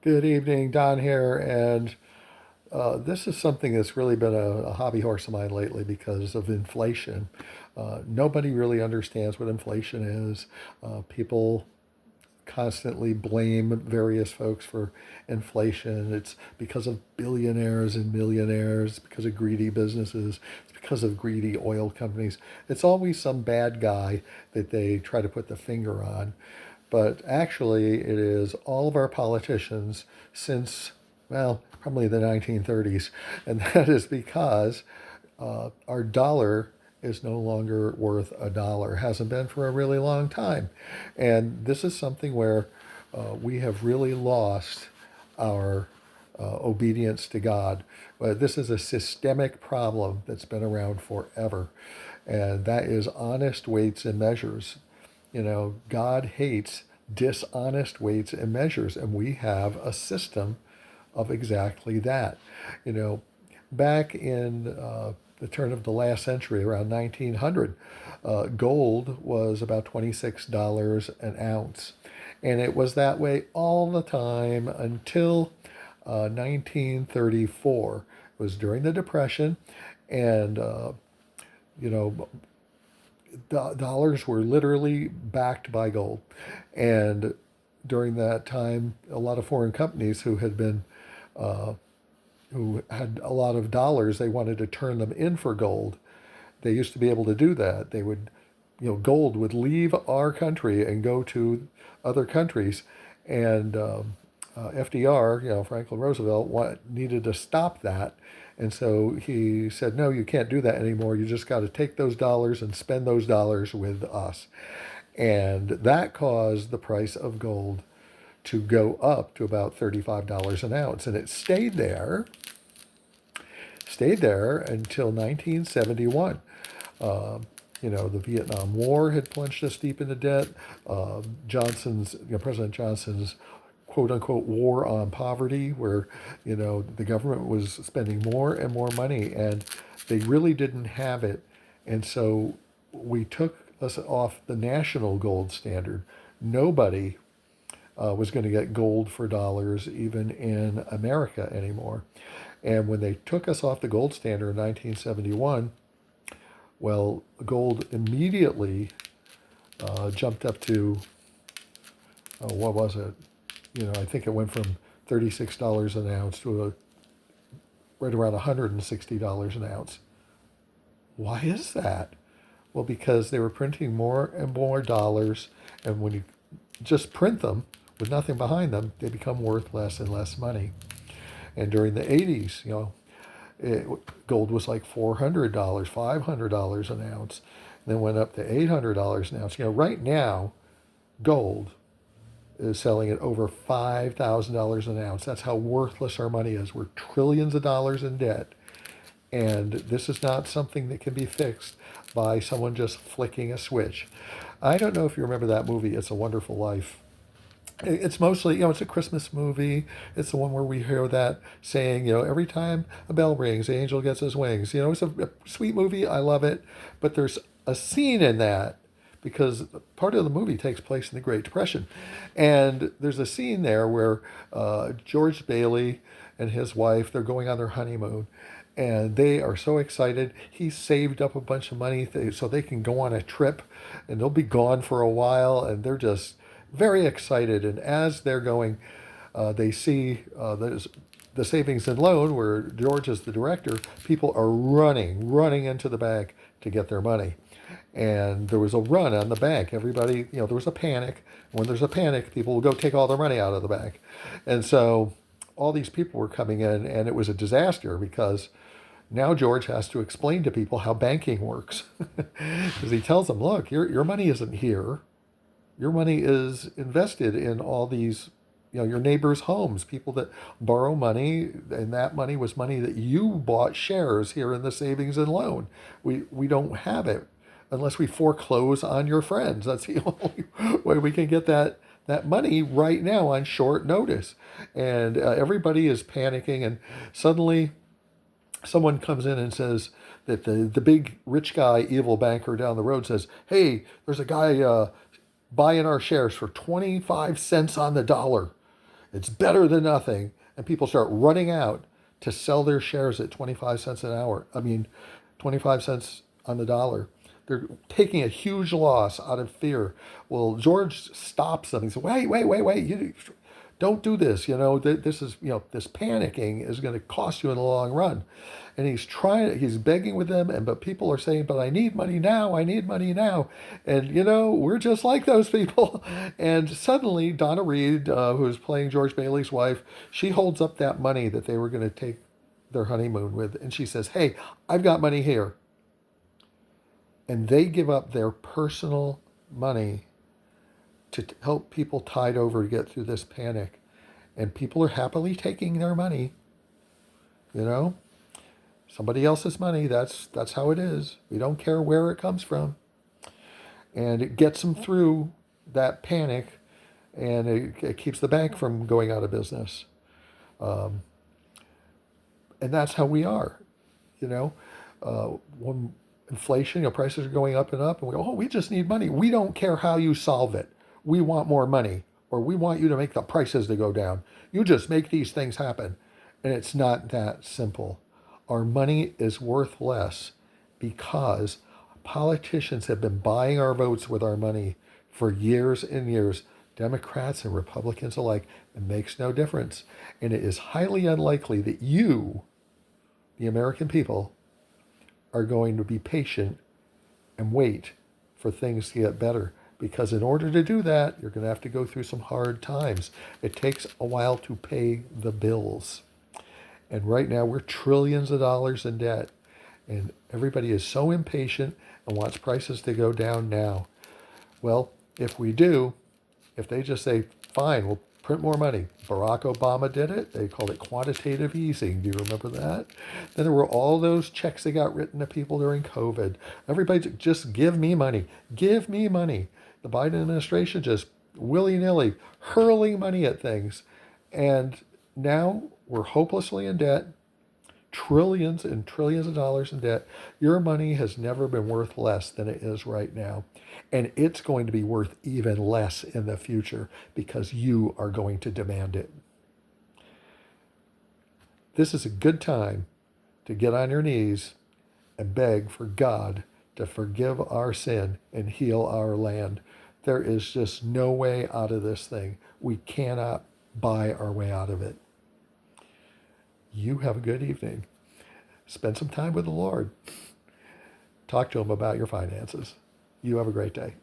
Good evening, Don here, and this is something that's really been a hobby horse of mine lately because of inflation. Nobody really understands what inflation is. People constantly blame various folks for inflation. It's because of billionaires and millionaires, because of greedy businesses, it's because of greedy oil companies. It's always some bad guy that they try to put the finger on. But actually, it is all of our politicians since, well, probably the 1930s. And that is because our dollar is no longer worth a dollar, hasn't been for a really long time. And this is something where we have really lost our obedience to God. This is a systemic problem that's been around forever, and that is honest weights and measures. God hates dishonest weights and measures, and we have a system of exactly that. You know, Back in the turn of the last century, around 1900, gold was about $26 an ounce. And it was that way all the time until 1934. It was during the Depression, and you know, dollars were literally backed by gold. And during that time, a lot of foreign companies uh, who had a lot of dollars, they wanted to turn them in for gold. They used to be able to do that. Gold would leave our country and go to other countries, and FDR, Franklin Roosevelt, needed to stop that, and so he said, "No, you can't do that anymore. You just got to take those dollars and spend those dollars with us," and that caused the price of gold to go up to about $35 an ounce, and it stayed there until 1971. The Vietnam War had plunged us deep into debt. President Johnson's quote unquote war on poverty, where, the government was spending more and more money and they really didn't have it. And so we took us off the national gold standard. Nobody was going to get gold for dollars, even in America anymore. And when they took us off the gold standard in 1971, well, gold immediately jumped up to, what was it? I think it went from $36 an ounce to right around $160 an ounce. Why is that? Well, because they were printing more and more dollars, and when you just print them with nothing behind them, they become worth less and less money. And during the 80s, gold was like $400, $500 an ounce, and then went up to $800 an ounce. Right now, gold is selling at over $5,000 an ounce. That's how worthless our money is. We're trillions of dollars in debt, and this is not something that can be fixed by someone just flicking a switch. I don't know if you remember that movie, It's a Wonderful Life. It's mostly, it's a Christmas movie. It's the one where we hear that saying, every time a bell rings, the angel gets his wings. It's a sweet movie. I love it. But there's a scene in that because part of the movie takes place in the Great Depression. And there's a scene there where George Bailey and his wife, they're going on their honeymoon. And they are so excited. He saved up a bunch of money so they can go on a trip, and they'll be gone for a while. And they're just very excited. And as they're going, they see the savings and loan, where George is the director. People are running into the bank to get their money. And there was a run on the bank. Everybody, there was a panic. When there's a panic, people will go take all their money out of the bank. And so all these people were coming in, and it was a disaster because now George has to explain to people how banking works. Because he tells them, look, your money isn't here. Your money is invested in all these, your neighbors' homes, people that borrow money, and that money was money that you bought shares here in the savings and loan. We don't have it unless we foreclose on your friends. That's the only way we can get that money right now on short notice. And everybody is panicking, and suddenly someone comes in and says that the big rich guy, evil banker down the road says, hey, there's a guy buying our shares for 25 cents on the dollar. It's better than nothing. And people start running out to sell their shares at 25 cents an hour. I mean, 25 cents on the dollar. They're taking a huge loss out of fear. Well, George stops them. He says, wait. You don't do this. This is, this panicking is going to cost you in the long run. And he's begging with them, but people are saying, but I need money now. I need money now. And, we're just like those people. And suddenly Donna Reed, who's playing George Bailey's wife, she holds up that money that they were going to take their honeymoon with. And she says, hey, I've got money here. And they give up their personal money to help people tide over to get through this panic. And people are happily taking their money. Somebody else's money. That's how it is. We don't care where it comes from. And it gets them through that panic, and it keeps the bank from going out of business. And that's how we are. When inflation, prices are going up and up, and we go, oh, we just need money. We don't care how you solve it. We want more money, or we want you to make the prices to go down. You just make these things happen. And it's not that simple. Our money is worth less because politicians have been buying our votes with our money for years and years, Democrats and Republicans alike. It makes no difference. And it is highly unlikely that you, the American people, are going to be patient and wait for things to get better. Because in order to do that, you're going to have to go through some hard times. It takes a while to pay the bills. And right now we're trillions of dollars in debt. And everybody is so impatient and wants prices to go down now. Well, if they just say, fine, we'll print more money. Barack Obama did it. They called it quantitative easing. Do you remember that? Then there were all those checks that got written to people during COVID. Everybody just give me money. Give me money. The Biden administration just willy-nilly hurling money at things. And now we're hopelessly in debt. Trillions and trillions of dollars in debt. Your money has never been worth less than it is right now. And it's going to be worth even less in the future because you are going to demand it. This is a good time to get on your knees and beg for God to forgive our sin and heal our land. There is just no way out of this thing. We cannot buy our way out of it. You have a good evening. Spend some time with the Lord. Talk to him about your finances. You have a great day.